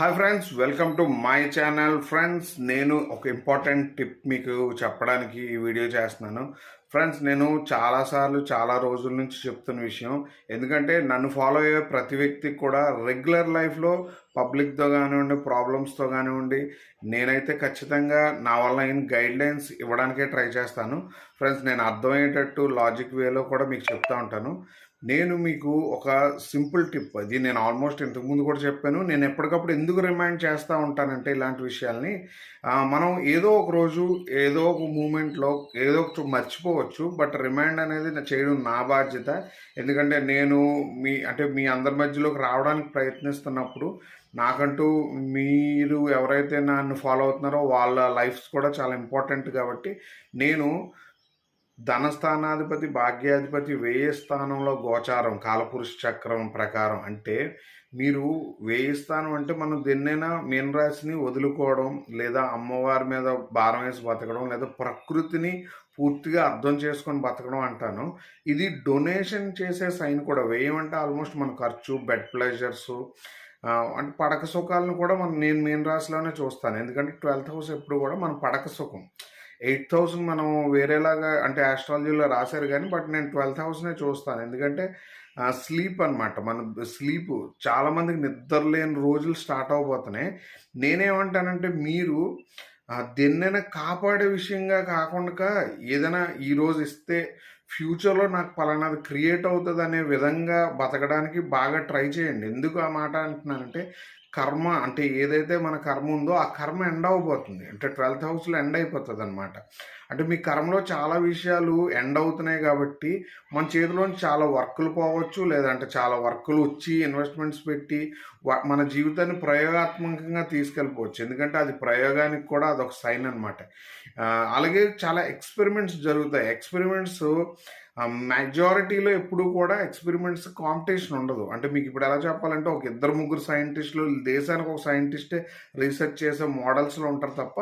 Hi friends, welcome to my channel. Friends, నేను ఒక important tip మీకు చెప్పడానికి ఈ వీడియో చేస్తున్నాను. ఫ్రెండ్స్, నేను చాలాసార్లు చాలా రోజుల నుంచి చెప్తున్న విషయం. ఎందుకంటే నన్ను ఫాలో అయ్యే ప్రతి వ్యక్తికి కూడా రెగ్యులర్ లైఫ్లో పబ్లిక్తో కానివ్వండి, ప్రాబ్లమ్స్తో కానివ్వండి, నేనైతే ఖచ్చితంగా నా వల్ల అయిన గైడ్లైన్స్ ఇవ్వడానికే ట్రై చేస్తాను. ఫ్రెండ్స్, నేను అర్థమయ్యేటట్టు లాజిక్ వేలో కూడా మీకు చెప్తా ఉంటాను. నేను మీకు ఒక సింపుల్ టిప్, అది నేను ఆల్మోస్ట్ ఇంతకుముందు కూడా చెప్పాను. నేను ఎప్పటికప్పుడు ఎందుకు రిమైండ్ చేస్తూ ఉంటానంటే ఇలాంటి విషయాల్ని మనం ఏదో ఒక రోజు ఏదో ఒక మూమెంట్లో ఏదో ఒక మర్చిపోవచ్చు. బట్ రిమైండ్ అనేది చేయడం నా బాధ్యత. ఎందుకంటే నేను మీ అందరి మధ్యలోకి రావడానికి ప్రయత్నిస్తున్నప్పుడు నాకంటూ మీరు ఎవరైతే నన్ను ఫాలో అవుతున్నారో వాళ్ళ లైఫ్స్ కూడా చాలా ఇంపార్టెంట్. కాబట్టి నేను ధనస్థానాధిపతి భాగ్యాధిపతి వ్యయ స్థానంలో గోచారం కాలపురుష చక్రం ప్రకారం అంటే మీరు వ్యయ స్థానం అంటే మనం దేన్నైనా మీనరాశిని వదులుకోవడం, లేదా అమ్మవారి మీద భారం వేసి బతకడం, లేదా ప్రకృతిని పూర్తిగా అర్థం చేసుకొని బతకడం అంటాను. ఇది డొనేషన్ చేసే సైన్ కూడా. వ్యయం అంటే ఆల్మోస్ట్ మన ఖర్చు, బెడ్ ప్లెజర్స్, అంటే పడక సుఖాలను కూడా నేను మీన రాశిలోనే చూస్తాను. ఎందుకంటే 12th హౌస్ ఎప్పుడు కూడా మన పడక సుఖం. 8,000 మనం వేరేలాగా అంటే ఆస్ట్రాలజీలో రాశారు కానీ, బట్ నేను 12th హౌస్నే చూస్తాను. ఎందుకంటే స్లీప్ అనమాట. మన స్లీపు చాలామందికి నిద్ర లేని రోజులు స్టార్ట్ అవబోతున్నాయి. నేనేమంటానంటే మీరు దేన్నైనా కాపాడే విషయంగా కాకుండా ఏదైనా ఈరోజు ఇస్తే ఫ్యూచర్లో నాకు పలానాది క్రియేట్ అవుతుంది అనే విధంగా బతకడానికి బాగా ట్రై చేయండి. ఎందుకు ఆ మాట అంటున్నానంటే, కర్మ అంటే ఏదైతే మన కర్మ ఉందో ఆ కర్మ ఎండ్ అవబోతుంది. అంటే 12th హౌస్లో ఎండ్ అయిపోతుంది అనమాట. అంటే మీ కర్మలో చాలా విషయాలు ఎండ్ అవుతున్నాయి కాబట్టి మన చేతిలోంచి చాలా వర్కులు పోవచ్చు, లేదంటే చాలా వర్కులు వచ్చి ఇన్వెస్ట్మెంట్స్ పెట్టి మన జీవితాన్ని ప్రయోగాత్మకంగా తీసుకెళ్ళిపోవచ్చు. ఎందుకంటే అది ప్రయోగానికి కూడా అదొక సైన్ అనమాట. అలాగే చాలా ఎక్స్పెరిమెంట్స్ జరుగుతాయి. ఎక్స్పెరిమెంట్స్ మెజారిటీలో ఎప్పుడు కూడా ఎక్స్పెరిమెంట్స్ కాంపిటీషన్ ఉండదు. అంటే మీకు ఇప్పుడు ఎలా చెప్పాలంటే ఒక ఇద్దరు ముగ్గురు సైంటిస్టులు దేశానికి ఒక సైంటిస్టే రీసెర్చ్ చేసే మోడల్స్లో ఉంటారు తప్ప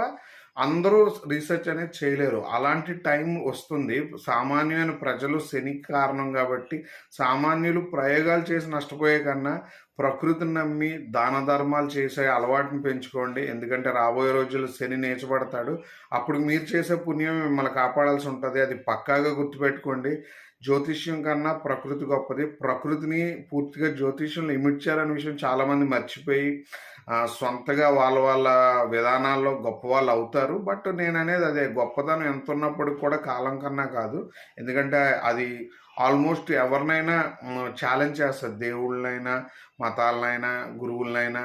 అందరూ రీసెర్చ్ అనేది చేయలేరు. అలాంటి టైం వస్తుంది. సామాన్యమైన ప్రజలు శనికి కారణం కాబట్టి సామాన్యులు ప్రయోగాలు చేసి నష్టపోయే కన్నా ప్రకృతిని నమ్మి దాన ధర్మాలు చేసే అలవాటుని పెంచుకోండి. ఎందుకంటే రాబోయే రోజుల్లో శని నీచబడతాడు. అప్పుడు మీరు చేసే పుణ్యం మిమ్మల్ని కాపాడాల్సి ఉంటుంది. అది పక్కాగా గుర్తుపెట్టుకోండి. జ్యోతిష్యం కన్నా ప్రకృతి గొప్పది. ప్రకృతిని పూర్తిగా జ్యోతిష్యంలో ఇమిడ్చారనే విషయం చాలామంది మర్చిపోయి సొంతగా వాళ్ళ విధానాల్లో గొప్పవాళ్ళు అవుతారు. బట్ నేను అనేది అదే, గొప్పతనం ఎంత ఉన్నప్పటికి కూడా కాలం కన్నా కాదు. ఎందుకంటే అది ఆల్మోస్ట్ ఎవరినైనా ఛాలెంజ్ చేస్తుంది. దేవుళ్ళనైనా, మతాలనైనా, గురువులనైనా.